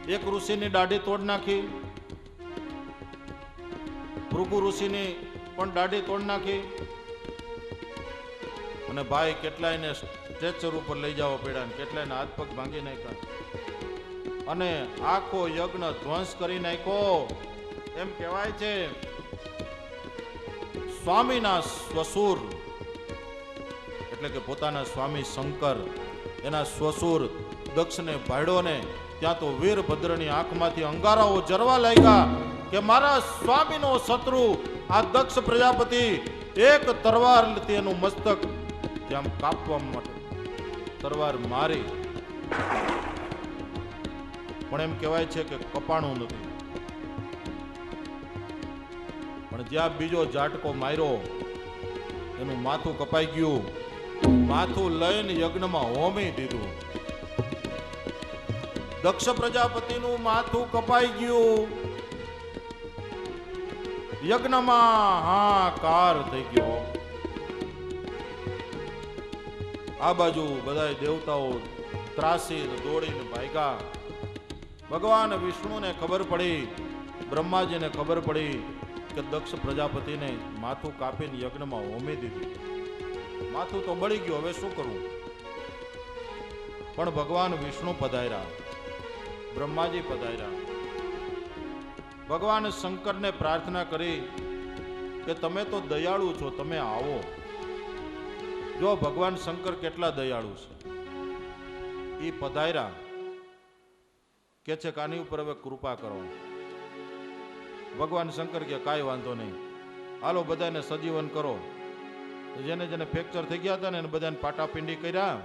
એક ઋષિની દાઢી તોડ નાખી, ભૃગુ ઋષિની પણ દાઢી તોડ નાખી, અને ભાઈ કેટલાયને સ્ટ્રેચર ઉપર લઈ જવા પડ્યા, કેટલાયને હાથ પગ ભાંગી નાખ્યા, અને આખો યજ્ઞ ધ્વંસ કરી નાખ્યો. એમ કહેવાય છે સ્વામીના સ્વસુર એટલે કે પોતાના સ્વામી શંકર એના સ્વસુર દક્ષને ભાડ્યો ને ત્યાં તો વીરભદ્રની આંખમાંથી અંગારાઓ જરવા લાગ્યા કે મારા સ્વામીનો શત્રુ આ દક્ષ પ્રજાપતિ એક તરવાર તેનું મસ્તક ત્યાં કાપવા માટે તરવાર મારી, પણ એમ કહેવાય છે કે કપાણું નથી. પણ જ્યાં બીજો ઝાટકો માર્યો એનું માથું કપાઈ ગયું. માથું લઈને યજ્ઞમાં હોમી દીધું. દક્ષ પ્રજાપતિનું માથું કપાઈ ગયું. યજ્ઞમાં હાહાકાર થઈ ગયો. આ બાજુ બધા દેવતાઓ ત્રાસી દોડીને ભાગ્યા. ભગવાન વિષ્ણુને ખબર પડી, બ્રહ્માજીને ખબર પડી કે દક્ષ પ્રજાપતિને માથું કાપીને યજ્ઞમાં હોમી દીધું. માથું તો બળી ગયું, હવે શું કરવું? પણ ભગવાન વિષ્ણુ પધાર્યા, બ્રહ્માજી પધાર્યા. ભગવાન શંકરને પ્રાર્થના કરી કે તમે તો દયાળુ છો, તમે આવો. જો ભગવાન શંકર કેટલા દયાળુ છે. એ પધાર્યા, કે છે કે આની ઉપર હવે કૃપા કરો. ભગવાન શંકર કે કાંઈ વાંધો નહીં, હાલો બધાને સજીવન કરો. જેને જેને ફ્રેક્ચર થઈ ગયા હતા ને એને બધાને પાટાપિંડી કર્યા,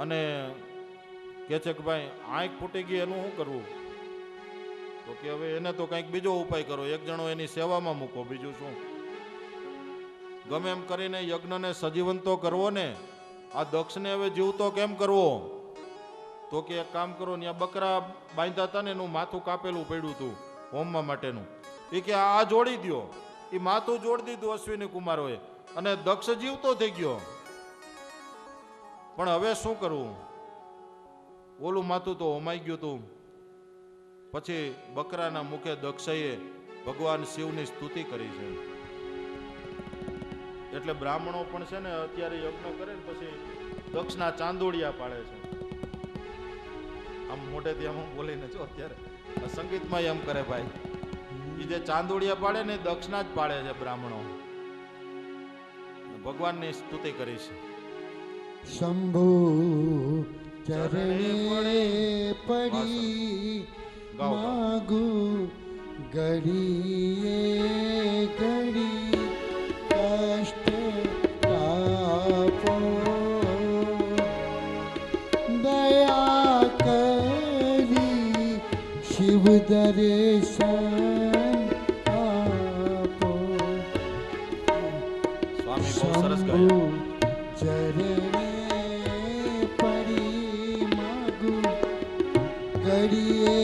અને કે છે કે ભાઈ આંખ ફૂટી ગઈ એનું શું કરવું? તો કે હવે એને તો કંઈક બીજો ઉપાય કરો, એક જણો એની સેવામાં મૂકો, બીજું શું? ગમે એમ કરીને યજ્ઞને સજીવન તો કરવો ને. આ દક્ષને હવે જીવતો કેમ કરવો? તો કે એક કામ કરો, ત્યાં બકરા બાંધ્યા હતા ને એનું માથું કાપેલું પડ્યું હતું હોમવા માટેનું. એ કે આ જોડી દો. એ માથું જોડી દીધું અશ્વિની કુમારોએ, અને દક્ષ જીવતો થઈ ગયો. પણ હવે શું કરવું? ઓલું માથું તો હોમાઈ ગયું હતું. પછી બકરાના મુખે દક્ષએ ભગવાન શિવની સ્તુતિ કરી છે. એટલે બ્રાહ્મણો પણ છે ને અત્યારે યજ્ઞ કરે ને પછી દક્ષના ચાંદોડિયા પાડે છે. આમ મોઢેથી આમ બોલીને જો અત્યારે સંગીતમાં એમ કરે ભાઈ. એ જે ચાંદોડિયા પાડે ને દક્ષના જ પાડે છે બ્રાહ્મણો. ભગવાનની સ્તુતિ કરી છે. શંભુ ચરણે પડી માગુ ઘડીએ ઘડી કષ્ટ કાપો દયા કરી શિવ દર્શન આપો. સ્વામી બહુ સરસ ગાયા. ચરણે પડી માગુ ઘડીએ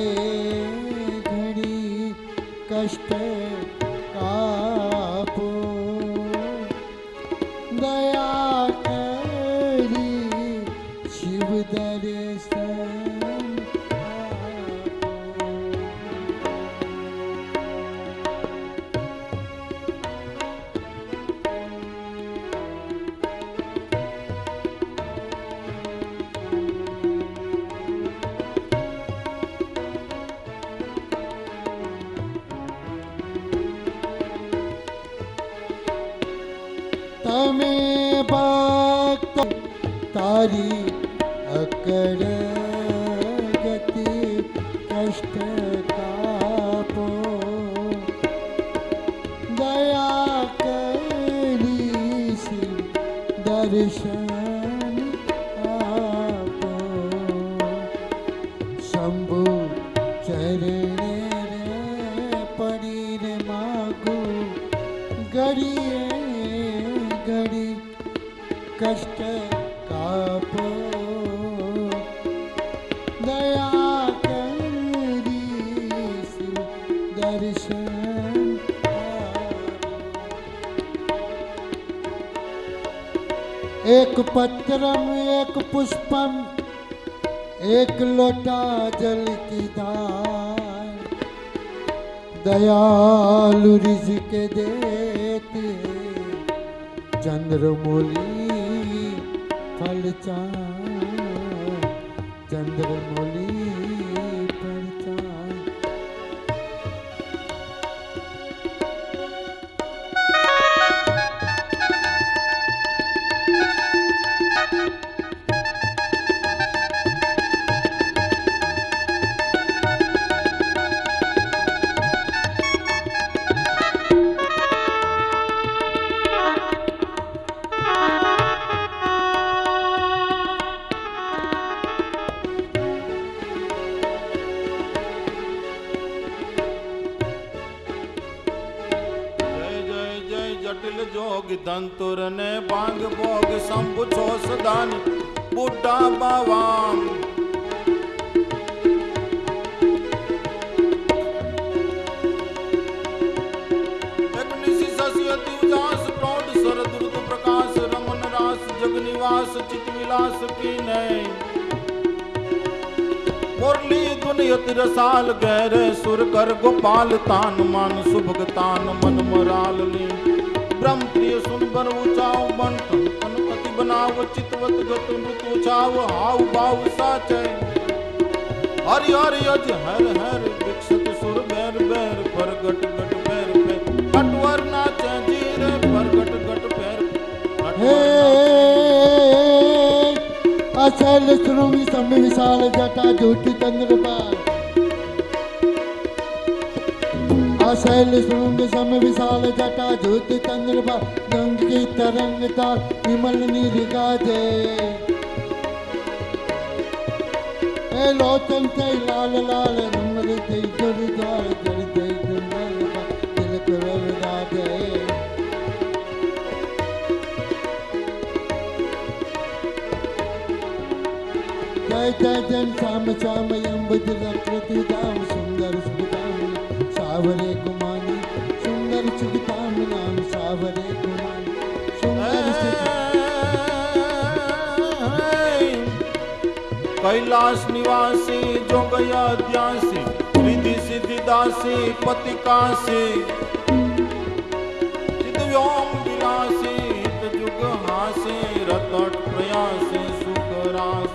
ઘડી કષ્ટ કાપો દયા કરી શિવ દર્શન આપો. તમે ભક્ત તારી અકળ ગતિ કષ્ટ કાપો દયા કરી શિવ દર્શન આપો. શંભુ ચરણે પડીને માગો ઘડીએ ઘડી કષ્ટ કાપો દયા કરી શિવ દર્શન આપો. એક પત્રમ એક પુષ્પમ एक लोटा जल की धार दयालु रिज़्क़ देती है चंद्रमौली फल चाँद चंद्रमौली फल चाँद। जय जय जय जटिल जोग धंतुर ने बांग भोग शंभु छो सदान बुढ़ा बावाम। एक निशि शशि अति उजास प्रौढ़ शरद ऋतु प्रकाश रमन रास जग निवास चित विलास की नय मुरली दुनियत रसाल गहरे सुर कर गोपाल तान मान सुभग तान मन मराल ली ब्रह्म प्रिय सुन बर ऊंचाओ बन तन अति बनाव चितवत गत मृत उचाव हाव भाव साचे हरि हरि अज हर हर विकसित सुर बैर बैर प्रगट गट पैर पे कटवर नाचे जीरे प्रगट गट पैर हे अचल श्रुंग सम विशाल जटा ज्योति चंद्रपाल अचल श्रुंग सम विशाल जटा ज्योति चंद्रपाल गंग की तरंग ताल विमल नील गाजे हे लोचन से लाल लाल नम्र से जुड़ द्वार जड़ जय दुर्गा तिलक वरदाजे। जय जय जन श्याम श्याम यम्बुज प्रति धाम सुंदर सुखधाम सावरे कुमारी सुंदर सुखधाम नाम सावरे कुमारी सुंदर कैलाश निवासी जोगया ध्यासी रिधि सिद्धि दासी पति काशी चिदव्योम विलासी हित जुग हासी रतट प्रयासी सुख रास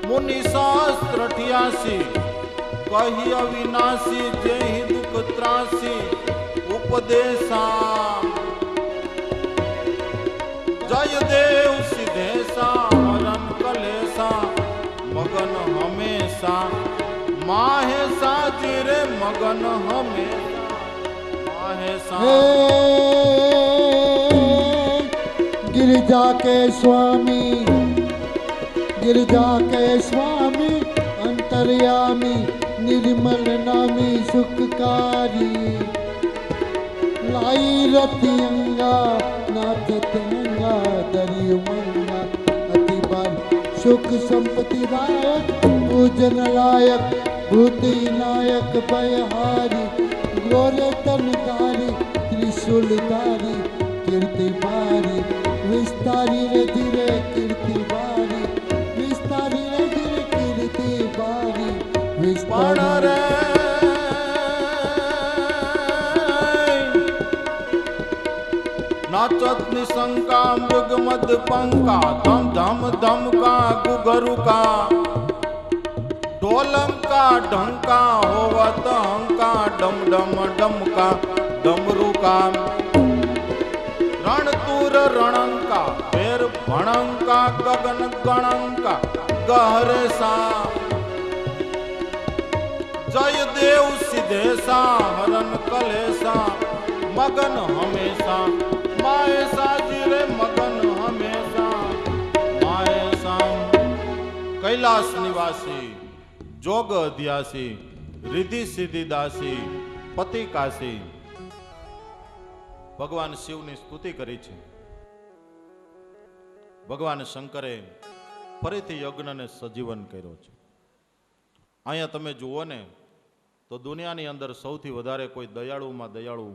मुनि शास्त्र 88 कही अविनाशी जय दुख त्रासी उपदेशा जय देव सिद्धेशा हरन कलेशा मगन हमेशा माहेशा चिरे मगन हमेशा माहेशा। गिरिजा के स्वामी गिरिजा के स्वामी अंतर्यामी निर्मल नामी सुखकारी लाई रतियंगा नाचतंगा दरिय मंगा अति बार सुख संपत्ति रायक पूजन लायक भूति नायक भयहारी गोरे तनधारी त्रिशूलधारी कीर्ति बारी विस्तारी रे धीरे कीर्ति बारी विस्तारी रे धीरे कीर्ति बारी विस्तारी नाचत निशंका मृग मद पंका धम धम धम का गुगरु का ढोलम का ढंका होवत हंका डम डम डम का डमरू का रणतूर रणंका फेर भणंका गगन गणंका गहरे सा जय देव सिद्धेशा हरन कलेशा मगन हमेशा माएसा जिरे मगन हमेशा माएसा। कैलाश निवासी जोग अध्यासी रिद्धि सिद्धि दासी पति काशी ભગવાન શિવની સ્તુતિ કરી છે। ભગવાન શંકરે ફરીથી યજ્ઞને સજીવન કર્યો છે। અહીંયા તમે જુઓ ને તો દુનિયાની અંદર સૌથી વધારે કોઈ દયાળુમાં દયાળુ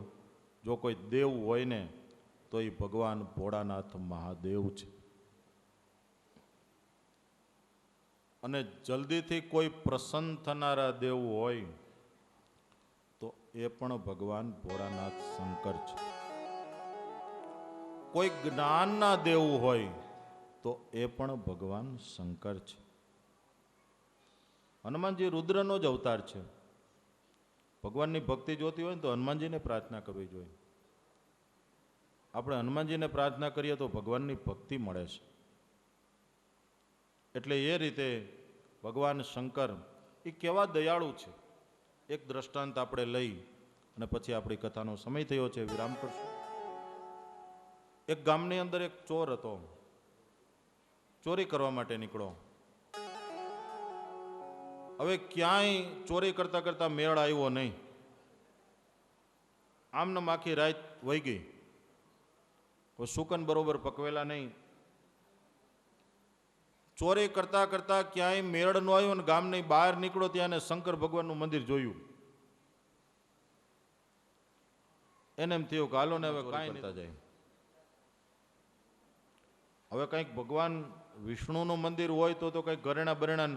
જો કોઈ દેવ હોય ને તો એ ભગવાન ભોળાનાથ મહાદેવ છે। અને જલ્દીથી કોઈ પ્રસન્ન થનારા દેવ હોય તો એ પણ ભગવાન ભોળાનાથ શંકર છે. કોઈ જ્ઞાનના દેવ હોય તો એ પણ ભગવાન શંકર છે. હનુમાનજી રુદ્રનો જ અવતાર છે. ભગવાનની ભક્તિ જોતી હોય ને તો હનુમાનજીને પ્રાર્થના કરવી જોઈએ. આપણે હનુમાનજીને પ્રાર્થના કરીએ તો ભગવાનની ભક્તિ મળે છે. એટલે એ રીતે ભગવાન શંકર એ કેવા દયાળુ છે. એક દ્રષ્ટાંત આપણે લઈ અને પછી આપણી કથાનો સમય થયો છે, વિરામ કરશું. એક ગામની અંદર એક ચોર હતો. ચોરી કરવા માટે નીકળો. હવે ક્યાંય ચોરી કરતા કરતા મેળ આવ્યો નહીં. આમને આખી રાત વહી ગઈ. સુકન બરોબર પકવેલા નહીં. ચોરી કરતા કરતા ક્યાંય મેળ ન આવ્યો ને ગામની બહાર નીકળો ત્યાં શંકર ભગવાનનું મંદિર જોયું. એને એમ થયું કે હાલો ને હવે કાંઈ કરતા જાય. હવે કંઈક ભગવાન વિષ્ણુનું મંદિર હોય તો કંઈક ઘરેણા બરેણા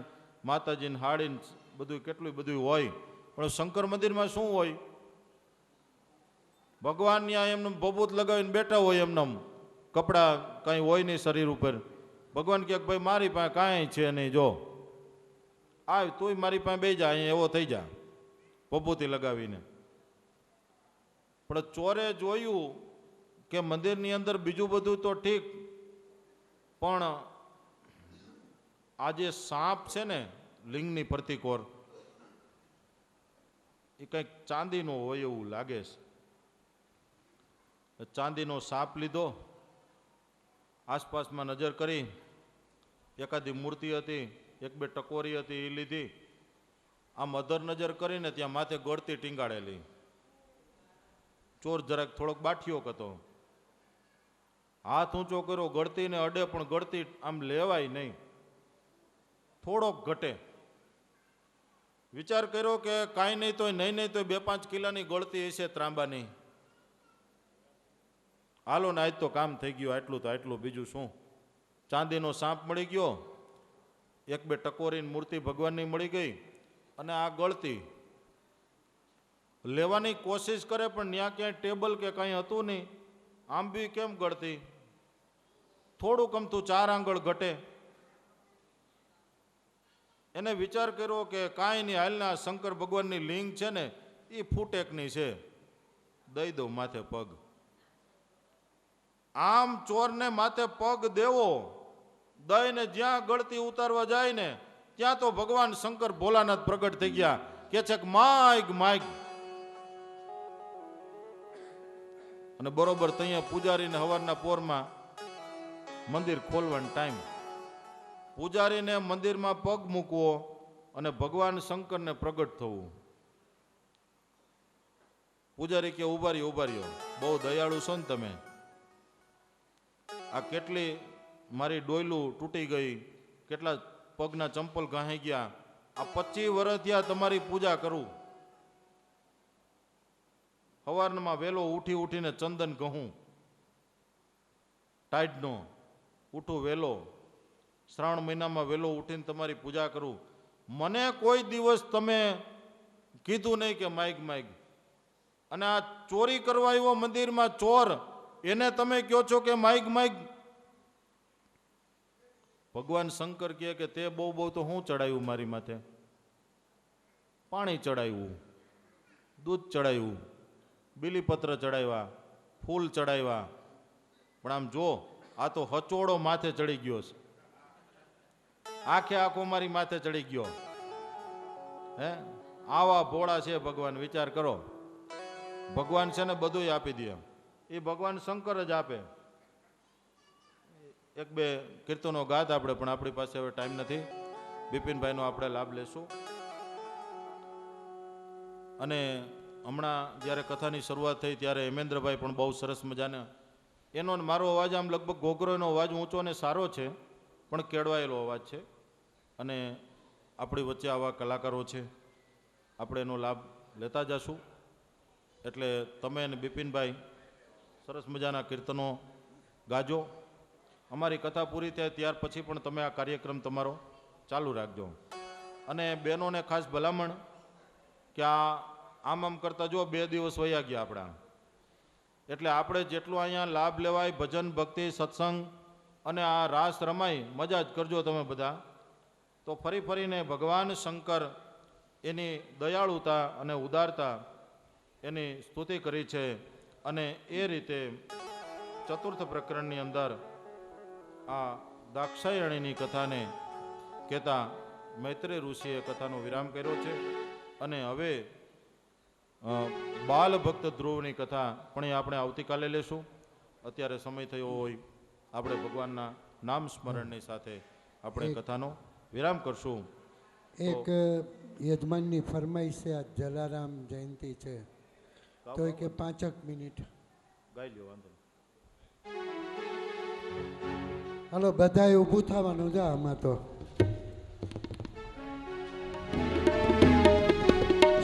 માતાજીને હાડીને બધું કેટલું બધું હોય, પણ શંકર મંદિરમાં શું હોય? ભગવાન ત્યાં એમને ભભૂત લગાવીને બેઠા હોય, એમને કપડા કાંઈ હોય નહીં શરીર ઉપર. ભગવાન કહે ભાઈ મારી પાસે કાંઈ છે નહીં, જો આવ તું મારી પાસે બે જા, અહીંયા એવો થઈ જા ભભૂતી લગાવીને. પણ ચોરે જોયું કે મંદિરની અંદર બીજું બધું તો ઠીક, પણ આ જે સાપ છે ને લિંગની પ્રતિકોર, એ કંઈક ચાંદીનો હોય એવું લાગે છે. ચાંદીનો સાપ લીધો, આસપાસમાં નજર કરી, એકાદી મૂર્તિ હતી, એક બે ટકોરી હતી એ લીધી. આમ અધર નજર કરીને ત્યાં માથે ગળતી ટીંગાડેલી. ચોર જરાક થોડોક બાઠિયો હતો, હાથ ઊંચો કર્યો, ગળતીને અડે પણ ગળતી આમ લેવાય નહીં, થોડોક ઘટે. વિચાર કર્યો કે કાંઈ નહીં તો નહીં તો 2-5 કિલોની ગળતી હશે ત્રાંબાની, હાલો ને આજ તો કામ થઈ ગયું, આટલું તો આટલું, બીજું શું. ચાંદીનો સાપ મળી ગયો, એક બે ટકોરીની મૂર્તિ ભગવાનની મળી ગઈ, અને આ ગળતી લેવાની કોશિશ કરે પણ ત્યાં ક્યાંય ટેબલ કે કાંઈ હતું નહીં. આમ બી કેમ ગળતી, થોડુંક અમથું 4 આંગળ ઘટે. એને વિચાર કર્યો કે કાંઈ નહીં, હાલના શંકર ભગવાનની લિંગ છે ને એ ફૂટેકની છે, દઈ દઉં માથે પગ. આમ ચોરને માથે પગ દેવો, દઈને જ્યાં ગળતી ઉતારવા જાય ને ત્યાં તો ભગવાન શંકર ભોલાનાથ પ્રગટ થઈ ગયા. કે છે કે માઈક માઈક. અને બરોબર ત્યાં પૂજારીને સવારના પોરમાં મંદિર ખોલવાનો ટાઈમ. પૂજારીને મંદિરમાં પગ મૂકવો અને ભગવાન શંકરને પ્રગટ થવું. પૂજારી કે ઉભા રહ્યો, બહુ દયાળુ છો ને તમે, આ કેટલી મારી ડોયલું તૂટી ગઈ, કેટલા પગના ચંપલ ઘાઈ ગયા, આ 25 વર્ષ થયા તમારી પૂજા કરું. સવારમાં વહેલો ઉઠીને ચંદન કહું, ટાઈડનો ઉઠું વહેલો, શ્રાવણ મહિનામાં વહેલો ઉઠીને તમારી પૂજા કરું. મને કોઈ દિવસ તમે કીધું નહીં કે માઈક માઈક. અને આ ચોરી કરવા આવ્યો મંદિરમાં ચોર, એને તમે કહો છો કે માઈક માઈક. ભગવાન શંકર કહે કે તે બહુ તો હું ચડાવ્યું મારી માથે? પાણી ચડાવ્યું, દૂધ ચડાવ્યું, બીલીપત્ર ચડાવ્યા, ફૂલ ચડાવ્યા, પણ આમ જો આ તો હચોડો માથે ચડી ગયો છે, આખે આખો મારી માથે ચડી ગયો. હે આવા ભોળા છે ભગવાન, વિચાર કરો. ભગવાન છે ને બધું આપી દે, એ ભગવાન શંકર જ આપે. એક બે કીર્તનો ગાત આપણે, પણ આપણી પાસે હવે ટાઈમ નથી. બિપિનભાઈનો આપણે લાભ લેશું. અને હમણાં જ્યારે કથાની શરૂઆત થઈ ત્યારે હેમેન્દ્રભાઈ પણ બહુ સરસ મજાને, એનો મારો અવાજ આમ લગભગ ઘોઘરોનો અવાજ ઊંચો અને સારો છે, પણ કેળવાયેલો અવાજ છે. અને આપણી વચ્ચે આવા કલાકારો છે, આપણે એનો લાભ લેતા જશું. એટલે તમે અને બિપિનભાઈ સરસ મજાના કીર્તનો ગાજો. અમારી કથા પૂરી થાય ત્યાર પછી પણ તમે આ કાર્યક્રમ તમારો ચાલુ રાખજો. અને બહેનોને ખાસ ભલામણ કે આમ કરતાં જો 2 દિવસ વયા ગયા આપણા, એટલે આપણે જેટલું અહીંયા લાભ લેવાય, ભજન ભક્તિ સત્સંગ અને આ રાસ રમાય, મજા જ કરજો તમે બધા. તો ફરી ફરીને ભગવાન શંકર એની દયાળુતા અને ઉદારતા એની સ્તુતિ કરી છે. અને એ રીતે ચતુર્થ પ્રકરણની અંદર આ દાક્ષાયણીની કથાને કહેતા મૈત્રેય ઋષિએ કથાનો વિરામ કર્યો છે. અને હવે બાલ ભક્ત ધ્રુવની કથા પણ એ આપણે આવતીકાલે લેશું. અત્યારે સમય થયો હોય, આપણે ભગવાનના નામ સ્મરણની સાથે આપણે કથાનો વિરામ કરશું. એક યજમાનની ફરમાઈશ છે, આ જલારામ જયંતિ છે, તો કે 5 મિનિટ ગાઈ લ્યો, વાંધો નહીં. હાલો બધાએ ઊભું થવાનું છે આમાં તો.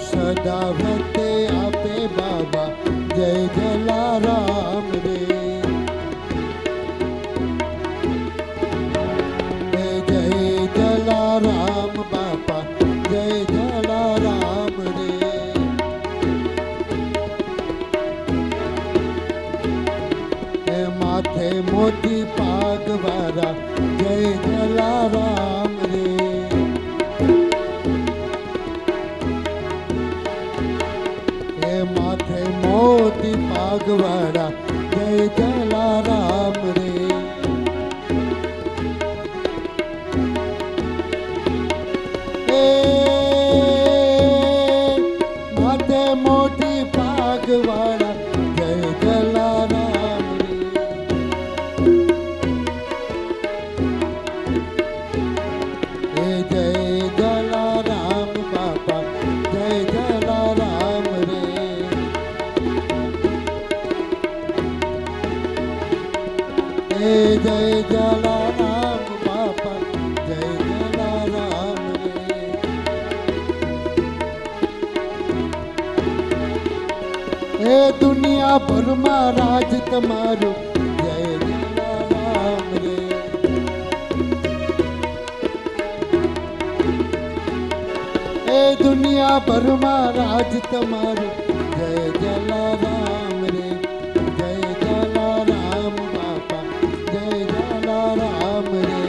સદા ભક્તે આપે બાબા જય જલારામ રે, જય જલારામ બાપા જય જલારામ રે. એ માથે મોતી પાગવારા જય જલારામ રે. માથે મોતી પાગવાળા જય જલારામ રે. માથે મોતી પાગવાળા જય જલારામ રે. જય જલારામ બાપા જય જલારામ રે. જય જલારામ બાપા જય જલારામ રે. એ દુનિયા ભરમાં રાજ તમારું જય જલારામ રે. એ દુનિયા ભરમાં રાજ તમારું જય જલારામ રે. જય જલારામ બાપા જય જલારામ રે.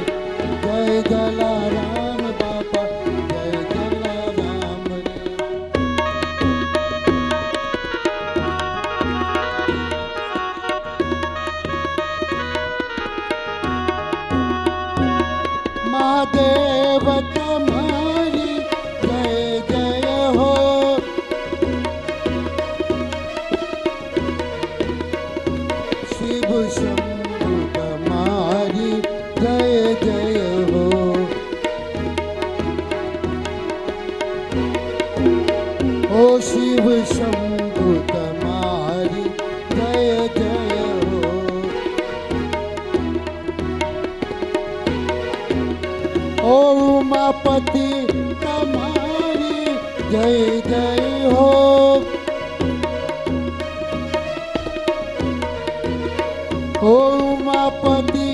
જય જલારામ બાપા જય જલારામ રે. મહાદેવ તમારી જય જય હો. શિવ શંભુ તમારી જય જય હો. ઓ શિવ શંભુ તમારી જય જય હો. ઓ ઉમાપતિ તમારી જય જય હો. ઓ ઉમાપતિ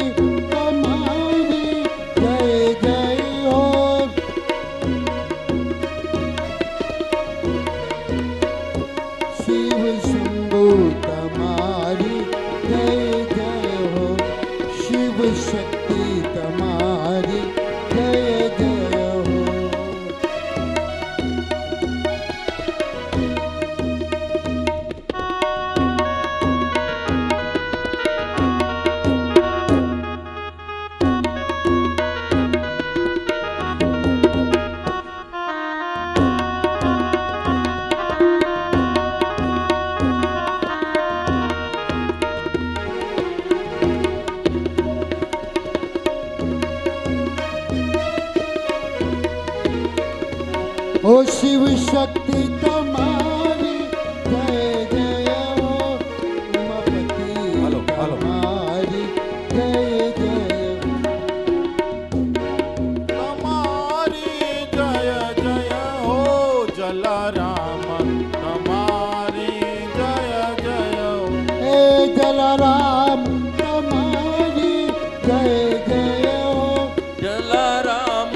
તમારી જય જય હો. શિવ શંભુ તમારી જય જય હો. શિવ શક્તિ તમારી જય જય હો. ઓ શિવ શક્તિ તમારી જય જય હો. ઉમાપતિ હાલો, હાલો. તમારી જય જય તમારી જય જય હો. જલારામ તમારી જય જય હો. હે જલારામ તમારી જય જય હો. જલારામ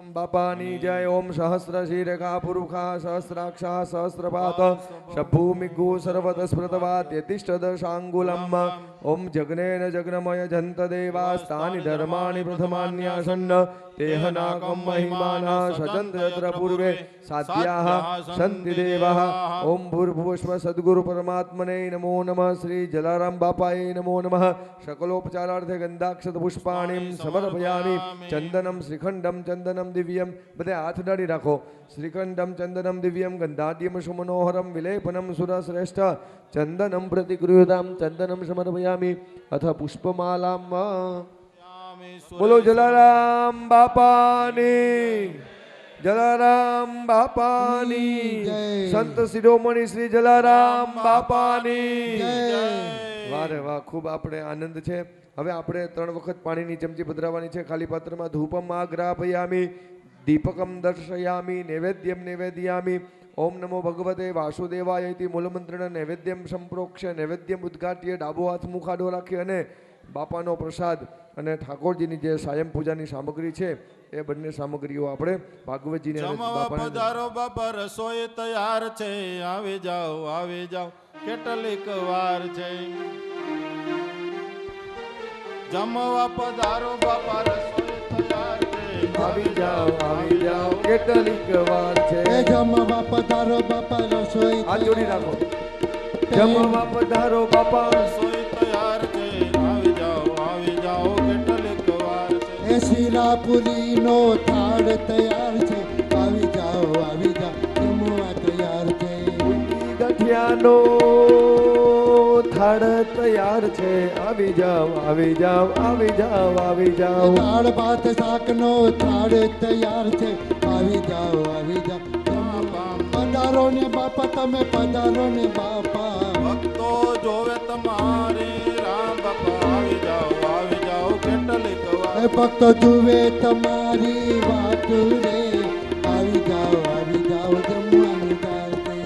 બાપાની જય. ઓમ સહસ્ર શિરખા પુરુષા સહસ્રાક્ષા સહસ્રપાત શભૂમિગુ સર્વત સ્મૃતવાત યતિષ્ઠદશાંગુલમ. ઓમ જગ્નેન જગ્નમય જંત દેવાસ્તાની ધર્માણિ પ્રથમાન્યાસન્ન તેહનાકમ મહિમાના સચંત યત્ર પૂર્વે સાધ્યાઃ સંતિ દેવાઃ. ઓમ ભૂર્ભુવસ્વ સદ્ગુરુ પરમાત્મને નમો નમઃ. શ્રી જલારામ બાપાએ નમો નમઃ. સકલોપચારાર્થે ગંધાક્ષત પુષ્પાણીમ સમર્પયામિ. ચંદનમ શ્રીખંડમ ચંદનમ દિવ્યમ. બધા હાથ ડાળી રાખો. શ્રીખંડમ ચંદનમ દિવ્યમ ગંધાદ્યમ સુમનોહરમ વિલેપનમ સુરશ્રેષ્ઠ ચંદનમ પ્રતિગૃહ્યતામ ચંદનમ સમર્પયામિ અથ પુષ્પમાલામ. બોલો જલારામ બાપાની. જલારામ બાપાની. સંત શિરોમણી શ્રી જલારામ બાપાની. વારે વાહ, ખૂબ આપણે આનંદ છે. હવે આપણે 3 વખત પાણીની ચમચી પધરાવવાની છે. ખાલી પાત્રમાં ધૂપમ આગ્રાપયામિ દીપકમ દર્શયામિ નૈવેદ્યમ નિવેદયામિ. ઓમ નમો ભગવતે વાસુદેવાય ઇતિ મૂલમંત્રણ નૈવેદ્યમ સંપ્રોક્ષ્ય નૈવેદ્યમ ઉદ્ઘાટ્ય. ડાબો હાથ મુખ આડો રાખી અને બાપાનો પ્રસાદ અને ઠાકોરજીની જે સાયમ પૂજાની સામગ્રી છે એ બંને સામગ્રીઓ આપણે ભાગવતજીને પધારો બાપા, રસોઈ તૈયાર છે, આવી જાઓ કેટલીક વાર છે. જમવા પધારો બાપા, રસોઈ તૈયાર છે, આવી જાઓ કેટલીક વાર છે. જમવા પધારો બાપા રસોઈ હાથ જોડી રાખો. જમવા પધારો બાપા, રસોઈ તૈયાર છે, આવી જાઓ કેટલીક વાર છે. એ શીરાપુરી નો થાળ તૈયાર છે, આવી જાઓ જમવા તૈયાર છે. ગઠિયાનો થાળ તૈયાર છે, આવી જાઓ દાળ ભાત શાક નો થાળ તૈયાર છે, આવી જાઓ પધારો ને બાપા, તમે પધારો ને બાપા. ભક્તો જોવે તમારે રામ બાપા, આવી જાઓ કેટલીક વાર. એ ભક્તો જુએ તમારી વાત રે, આવી જાઓ જમવાની દાળ છે.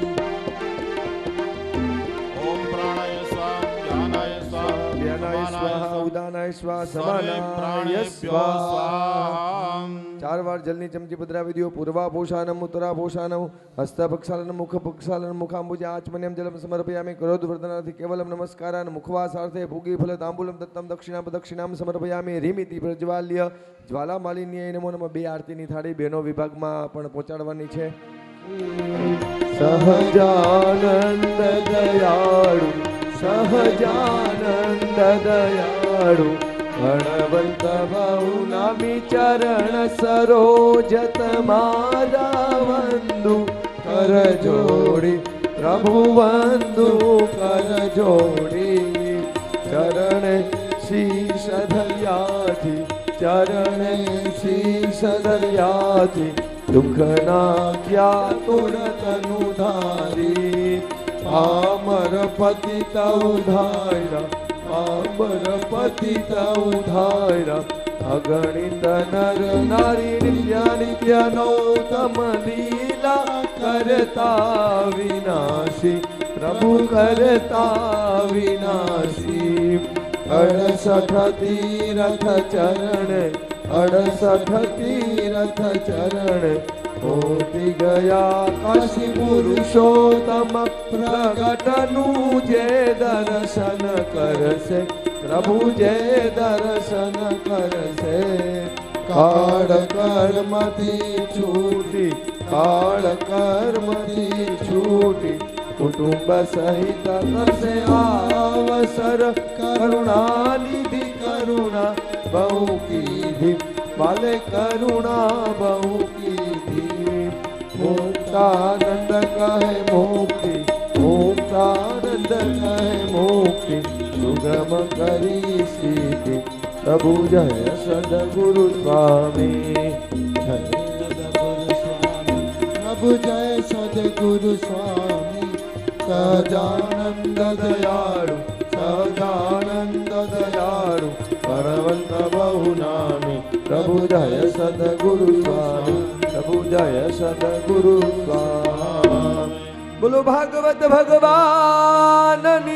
ઓમ પ્રાણાય સ્વાહા, ધ્યાનાય સ્વાહા, વ્યાનાય સ્વાહા ઉદાનાય સ્વાહા સમાનાય સ્વાહા. 4 વાર જલની ચમચી પધરાવી દો. પૂર્વા પોષાનમ ઉત્તરા પોષાનમ હસ્તપક્ષાલન મુખ પક્ષાલન મુખાંબુજે આચમન્યમ જલમ સમર્પયામિ. ક્રોધ વર્ધનાર્થી કેવલમ નમસ્કારાન મુખવાસાર્થે ભૂગી ફલ તાંબૂલમ દત્તમ દક્ષિણામ સમર્પયામિ. રીમિતિ પ્રજ્વાલ્ય જ્વાલા માલિન્ય નમો નમઃ. 2 આરતીની થાળી બહેનો વિભાગમાં પણ પહોંચાડવાની છે. સહજાનંદ દયાળુ ગણવંત બહુ નામી ચરણ સરોજ તમારા વંદુ કર જોડી. પ્રભુ વંદુ કર જોડી. ચરણે શીશ ધર્યાથી દુઃખ નાખ્યા તુરતનુ ધારી. પામર પતિત ઉધાર્યા અગણિત નર નારી નિત્ય નૌતમ લીલા કરતા વિનાશી. પ્રભુ કરતા વિનાશી. 68 તીરથ ચરણ હોતી ગયા કાશી પુરુષોત્તમ. પ્રગટનું જે દર્શન કરશે, પ્રભુ જે દર્શન કરશે. કાળ કર્મથી છૂટી કુટુંબ સહિત કરશે આવસર. કરુણાનિધિ કરુણા બહુ કીધી, વાલે કરુણા બહુ કીધી. મુક્તાનંદ કહે મુક્તિ સુગમ કરી સીધી. પ્રભુ જય સદગુરુ સ્વામી. પ્રભુ જય સદગુરુ સ્વામી. સહજાનંદ દયાળુ ગણવંત બહુ નામી. પ્રભુ જય સદગુરુ સ્વામી. પ્રભુ જય સદગુરુ સ્વામી. બોલો ભાગવત ભગવાનની.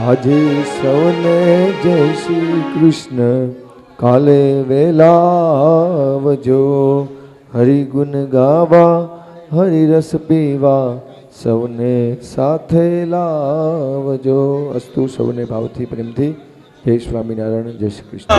આજે સૌને જય શ્રી કૃષ્ણ. કાલે વેલાવજો, હરિગુણ ગાવા હરિરસ પીવા સૌને સાથે લાવજો. અસ્તુ. સૌને ભાવથી પ્રેમથી જય સ્વામિનારાયણ, જય શ્રી કૃષ્ણ.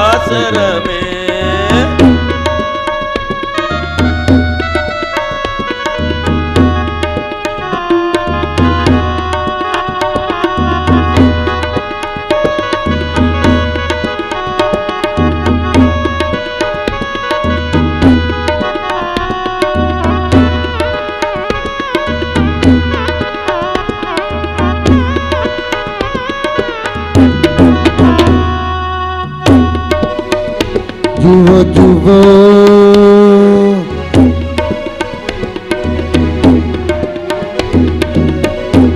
જુઓ જુઓ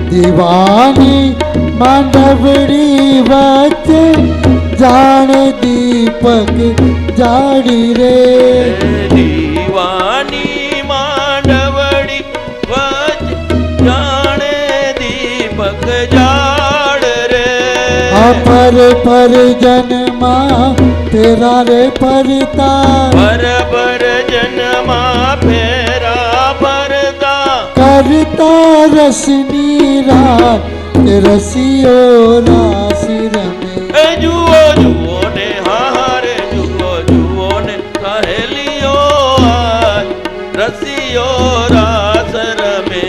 દીવાની માંડવડી વચ્ચે જાણે દીપક જાડી રે. દીવાની માંડવડી વચ્ચે જાણે દીપક જાડ રે. પર જન્મા તેરા રે પરતા, પર જન્મા ફેરા પરતા. કરતા રસની રાત રસિયો રાસ રમે. એ જુઓ જુઓ ને હારે જુઓ જુઓ ને સહેલીઓ આજ રસિયો રાસ રમે.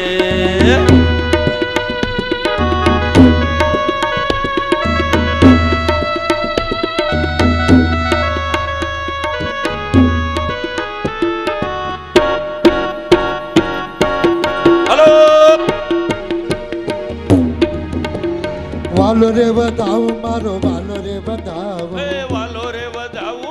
વાલો રે વધાવ મારો વાલો રે વધાવ.